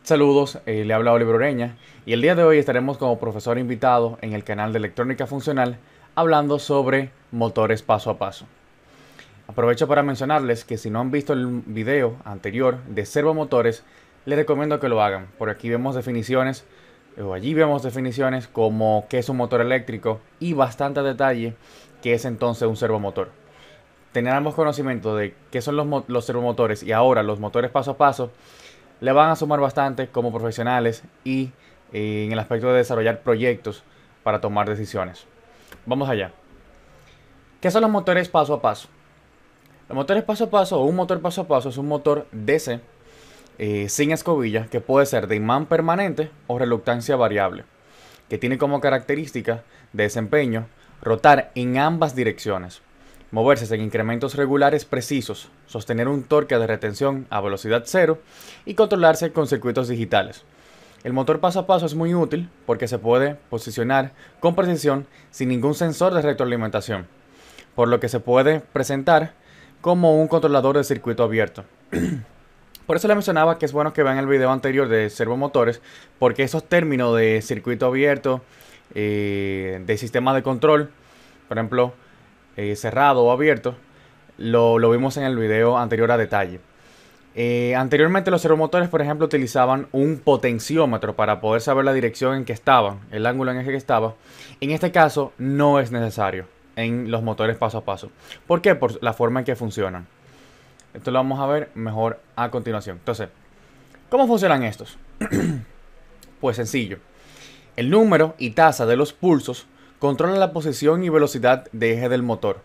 Saludos, le habla Oliver Ureña y el día de hoy estaremos como profesor invitado en el canal de Electrónica Funcional hablando sobre motores paso a paso. Aprovecho para mencionarles que si no han visto el video anterior de servomotores, les recomiendo que lo hagan. Por aquí vemos definiciones, o allí vemos definiciones como qué es un motor eléctrico y bastante detalle qué es entonces un servomotor. Tener ambos conocimientos de qué son los servomotores y ahora los motores paso a paso le van a sumar bastante como profesionales y en el aspecto de desarrollar proyectos para tomar decisiones. Vamos allá. ¿Qué son los motores paso a paso? Los motores paso a paso o un motor paso a paso es un motor DC sin escobilla que puede ser de imán permanente o reluctancia variable, que tiene como característica de desempeño rotar en ambas direcciones, moverse en incrementos regulares precisos, sostener un torque de retención a velocidad cero y controlarse con circuitos digitales. El motor paso a paso es muy útil porque se puede posicionar con precisión sin ningún sensor de retroalimentación, por lo que se puede presentar como un controlador de circuito abierto. Por eso le mencionaba que es bueno que vean el video anterior de servomotores, porque esos términos de circuito abierto, de sistema de control, por ejemplo, cerrado o abierto, lo vimos en el video anterior a detalle. Anteriormente los servomotores, por ejemplo, utilizaban un potenciómetro para poder saber la dirección en que estaban, el ángulo en el que estaba. En este caso no es necesario en los motores paso a paso. ¿Por qué? Por la forma en que funcionan. Esto lo vamos a ver mejor a continuación. Entonces, ¿cómo funcionan estos? Pues sencillo. El número y tasa de los pulsos controlan la posición y velocidad de eje del motor.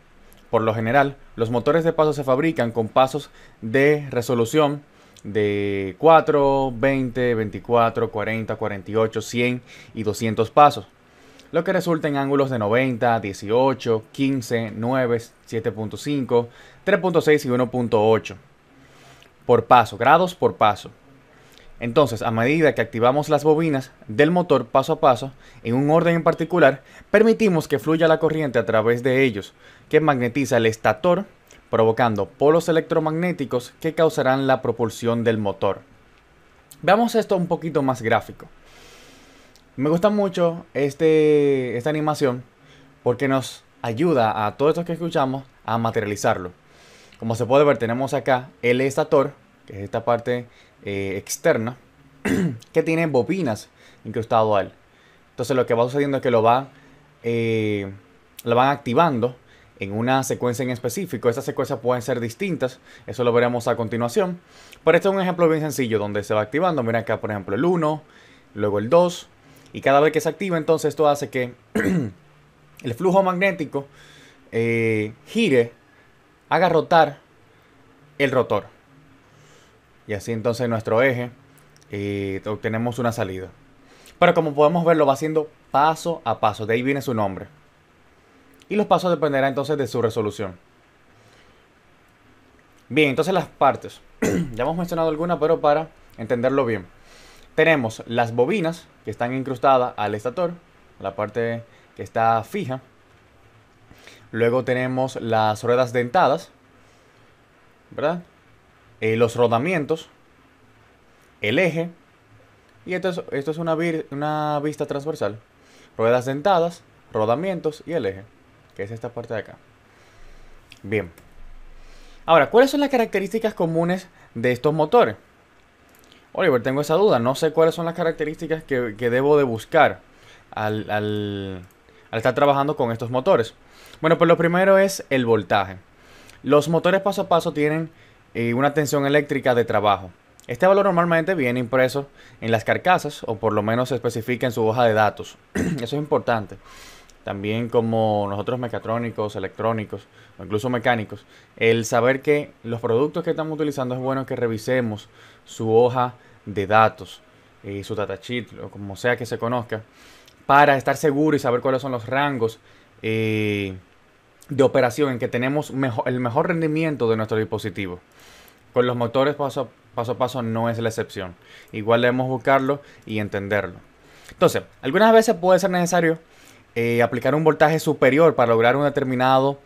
Por lo general, los motores de paso se fabrican con pasos de resolución de 4, 20, 24, 40, 48, 100 y 200 pasos, lo que resulta en ángulos de 90, 18, 15, 9, 7.5, 3.6 y 1.8 por paso, grados por paso. Entonces, a medida que activamos las bobinas del motor paso a paso, en un orden en particular, permitimos que fluya la corriente a través de ellos, que magnetiza el estator, provocando polos electromagnéticos que causarán la propulsión del motor. Veamos esto un poquito más gráfico. Me gusta mucho esta animación porque nos ayuda a todo esto que escuchamos a materializarlo. Como se puede ver, tenemos acá el estator, que es esta parte externa, que tiene bobinas incrustado a él. Entonces lo que va sucediendo es que lo van activando en una secuencia en específico. Estas secuencias pueden ser distintas, eso lo veremos a continuación. Pero este es un ejemplo bien sencillo donde se va activando. Mira acá, por ejemplo, el 1, luego el 2. Y cada vez que se activa, entonces esto hace que el flujo magnético gire, haga rotar el rotor. Y así entonces nuestro eje obtenemos una salida. Pero como podemos ver, lo va haciendo paso a paso. De ahí viene su nombre. Y los pasos dependerán entonces de su resolución. Bien, entonces las partes. Ya hemos mencionado algunas, pero para entenderlo bien. Tenemos las bobinas que están incrustadas al estator, la parte que está fija. Luego tenemos las ruedas dentadas, ¿verdad? Los rodamientos, el eje. Y esto es una vista transversal. Ruedas dentadas, rodamientos y el eje, que es esta parte de acá. Bien. Ahora, ¿cuáles son las características comunes de estos motores? Oliver, tengo esa duda. No sé cuáles son las características que debo de buscar al estar trabajando con estos motores. Bueno, pues lo primero es el voltaje. Los motores paso a paso tienen una tensión eléctrica de trabajo. Este valor normalmente viene impreso en las carcasas o por lo menos se especifica en su hoja de datos. Eso es importante. También como nosotros mecatrónicos, electrónicos o incluso mecánicos, el saber que los productos que estamos utilizando es bueno que revisemos su hoja de datos, su datasheet o como sea que se conozca, para estar seguro y saber cuáles son los rangos de operación en que tenemos el mejor rendimiento de nuestro dispositivo. Con los motores paso a paso no es la excepción. Igual debemos buscarlo y entenderlo. Entonces, algunas veces puede ser necesario aplicar un voltaje superior para lograr un determinado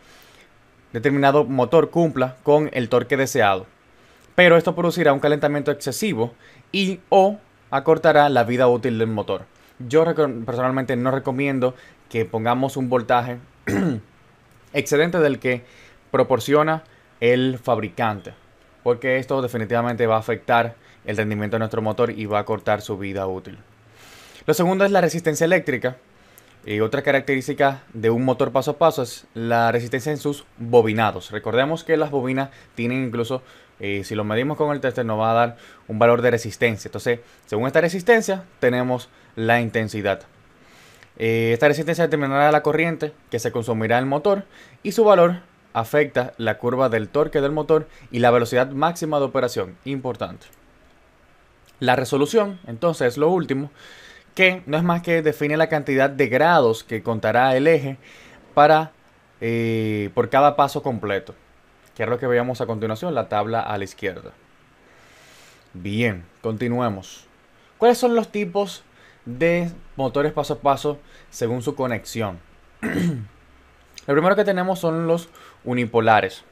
motor cumpla con el torque deseado. Pero esto producirá un calentamiento excesivo y o acortará la vida útil del motor. Yo personalmente no recomiendo que pongamos un voltaje excedente del que proporciona el fabricante, porque esto definitivamente va a afectar el rendimiento de nuestro motor y va a cortar su vida útil. Lo segundo es la resistencia eléctrica. Y otra característica de un motor paso a paso es la resistencia en sus bobinados. Recordemos que las bobinas tienen incluso, si lo medimos con el tester, nos va a dar un valor de resistencia. Entonces, según esta resistencia, tenemos la intensidad. Esta resistencia determinará la corriente que se consumirá en el motor y su valor afecta la curva del torque del motor y la velocidad máxima de operación. Importante. La resolución, entonces, es lo último, que no es más que define la cantidad de grados que contará el eje por cada paso completo, que es lo que veamos a continuación, la tabla a la izquierda. Bien, continuemos. ¿Cuáles son los tipos de motores paso a paso según su conexión? Lo primero que tenemos son los unipolares.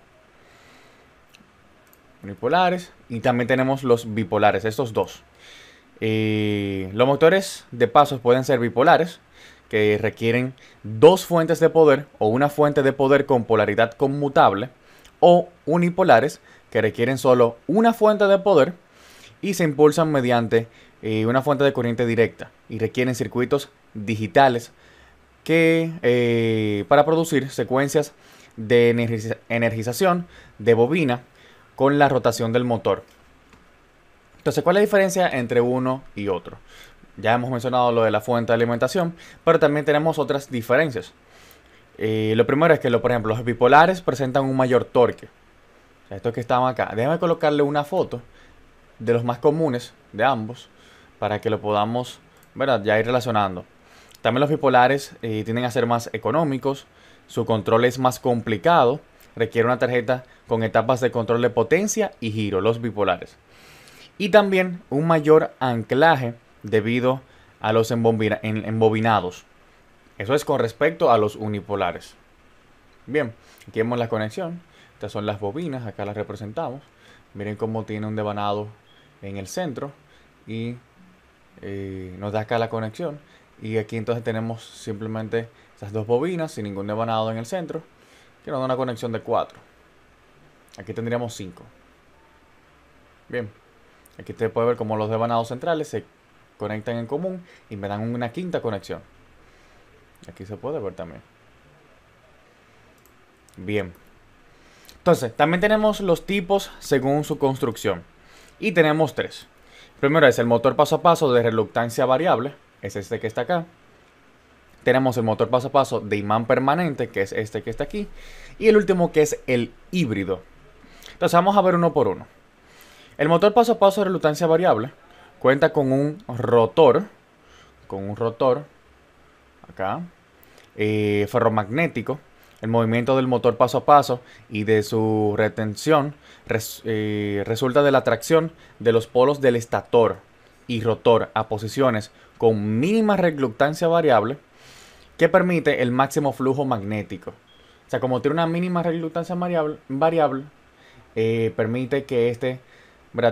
Y también tenemos los bipolares, estos dos. Los motores de pasos pueden ser bipolares, que requieren dos fuentes de poder o una fuente de poder con polaridad conmutable, o unipolares, que requieren solo una fuente de poder y se impulsan mediante una fuente de corriente directa y requieren circuitos digitales para producir secuencias de energización de bobina con la rotación del motor. Entonces, ¿cuál es la diferencia entre uno y otro? Ya hemos mencionado lo de la fuente de alimentación, pero también tenemos otras diferencias. Lo primero es que, por ejemplo, los bipolares presentan un mayor torque. O sea, estos que están acá. Déjame colocarle una foto de los más comunes de ambos para que lo podamos, ¿verdad?, ya ir relacionando. También los bipolares tienden a ser más económicos, su control es más complicado, requiere una tarjeta con etapas de control de potencia y giro, los bipolares. Y también un mayor anclaje debido a los embobinados. Eso es con respecto a los unipolares. Bien, aquí vemos la conexión. Estas son las bobinas, acá las representamos. Miren cómo tiene un devanado en el centro y nos da acá la conexión. Y aquí entonces tenemos simplemente esas dos bobinas sin ningún devanado en el centro, que nos da una conexión de 4. Aquí tendríamos 5. Bien. Aquí usted puede ver cómo los devanados centrales se conectan en común y me dan una quinta conexión. Aquí se puede ver también. Bien. Entonces, también tenemos los tipos según su construcción. Y tenemos 3. Primero es el motor paso a paso de reluctancia variable. Es este que está acá. Tenemos el motor paso a paso de imán permanente, que es este que está aquí. Y el último, que es el híbrido. Entonces, vamos a ver uno por uno. El motor paso a paso de reluctancia variable cuenta con un rotor, acá, ferromagnético. El movimiento del motor paso a paso y de su retención resulta de la atracción de los polos del estator y rotor a posiciones con mínima reluctancia variable que permite el máximo flujo magnético. O sea, como tiene una mínima reluctancia variable, permite que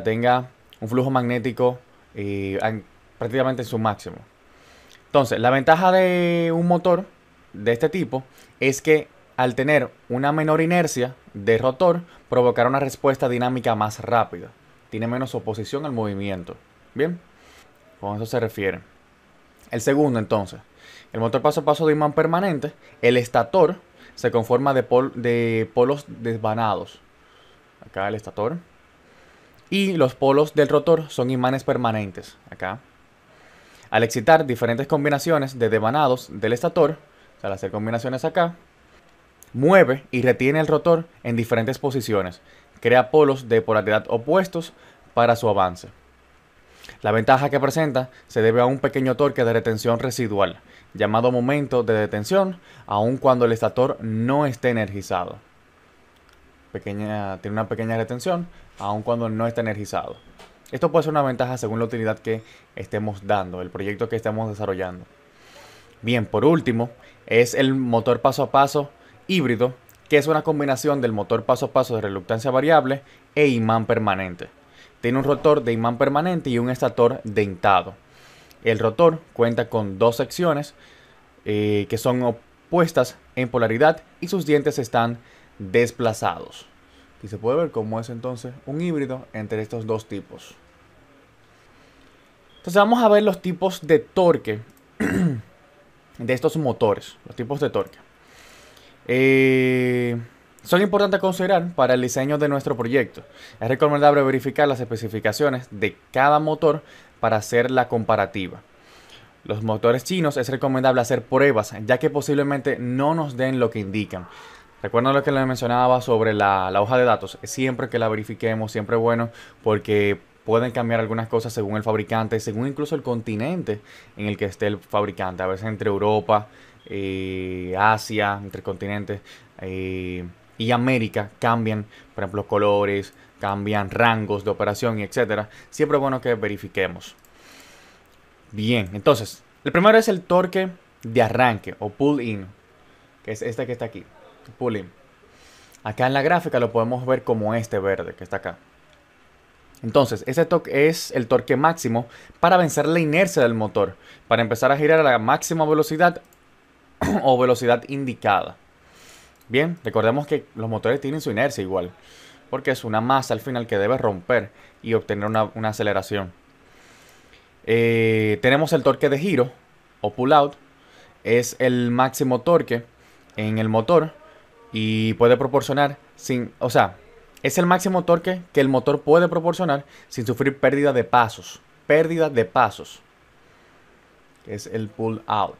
tenga un flujo magnético prácticamente en su máximo. Entonces, la ventaja de un motor de este tipo es que al tener una menor inercia de rotor, provocará una respuesta dinámica más rápida. Tiene menos oposición al movimiento. Bien, con eso se refiere. El segundo, entonces, el motor paso a paso de imán permanente, el estator se conforma de polos desvanados. Acá el estator. Y los polos del rotor son imanes permanentes. Acá. Al excitar diferentes combinaciones de devanados del estator, al hacer combinaciones acá, mueve y retiene el rotor en diferentes posiciones. Crea polos de polaridad opuestos para su avance. La ventaja que presenta se debe a un pequeño torque de retención residual, llamado momento de detención, aun cuando el estator no esté energizado. Tiene una pequeña retención, aun cuando no esté energizado. Esto puede ser una ventaja según la utilidad que estemos dando, el proyecto que estemos desarrollando. Bien, por último, es el motor paso a paso híbrido, que es una combinación del motor paso a paso de reluctancia variable e imán permanente. tiene un rotor de imán permanente y un estator dentado. El rotor cuenta con dos secciones que son opuestas en polaridad y sus dientes están desplazados. Y se puede ver cómo es entonces un híbrido entre estos dos tipos. Entonces vamos a ver los tipos de torque de estos motores, los tipos de torque. Son importantes a considerar para el diseño de nuestro proyecto. Es recomendable verificar las especificaciones de cada motor para hacer la comparativa. Los motores chinos es recomendable hacer pruebas, ya que posiblemente no nos den lo que indican. Recuerden lo que les mencionaba sobre la hoja de datos. Siempre que la verifiquemos, siempre es bueno, porque pueden cambiar algunas cosas según el fabricante, según incluso el continente en el que esté el fabricante. A veces entre Europa, Asia, entre continentes y América cambian, por ejemplo, colores, cambian rangos de operación y etcétera. Siempre es bueno que verifiquemos. Bien, entonces, el primero es el torque de arranque o pull-in, que es este que está aquí, pull-in. Acá en la gráfica lo podemos ver como este verde que está acá. Entonces, ese torque es el torque máximo para vencer la inercia del motor, para empezar a girar a la máxima velocidad o velocidad indicada. Bien, recordemos que los motores tienen su inercia igual, porque es una masa al final que debe romper y obtener una aceleración. Tenemos el torque de giro o pull out. Es el máximo torque en el motor y puede proporcionar es el máximo torque que el motor puede proporcionar sin sufrir pérdida de pasos. Pérdida de pasos. Es el pull out.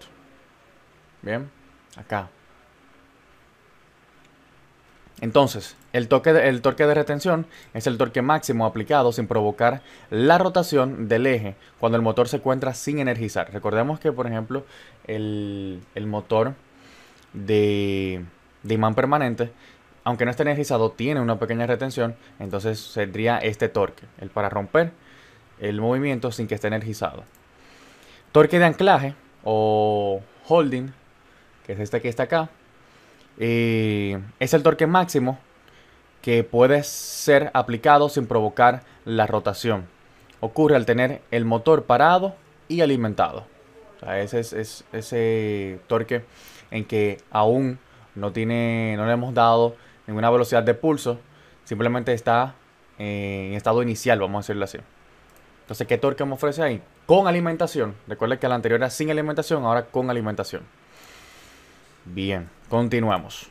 Bien, acá. Entonces, el torque de retención es el torque máximo aplicado sin provocar la rotación del eje cuando el motor se encuentra sin energizar. Recordemos que, por ejemplo, el motor de imán permanente, aunque no esté energizado, tiene una pequeña retención. Entonces sería este torque, el para romper el movimiento sin que esté energizado. Torque de anclaje o holding, que es este que está acá. Es el torque máximo que puede ser aplicado sin provocar la rotación. Ocurre al tener el motor parado y alimentado. O sea, ese es ese torque en que aún no le hemos dado ninguna velocidad de pulso. Simplemente está en estado inicial, vamos a decirlo así. Entonces, ¿qué torque me ofrece ahí? Con alimentación. Recuerden que el anterior era sin alimentación, ahora con alimentación. Bien, continuamos.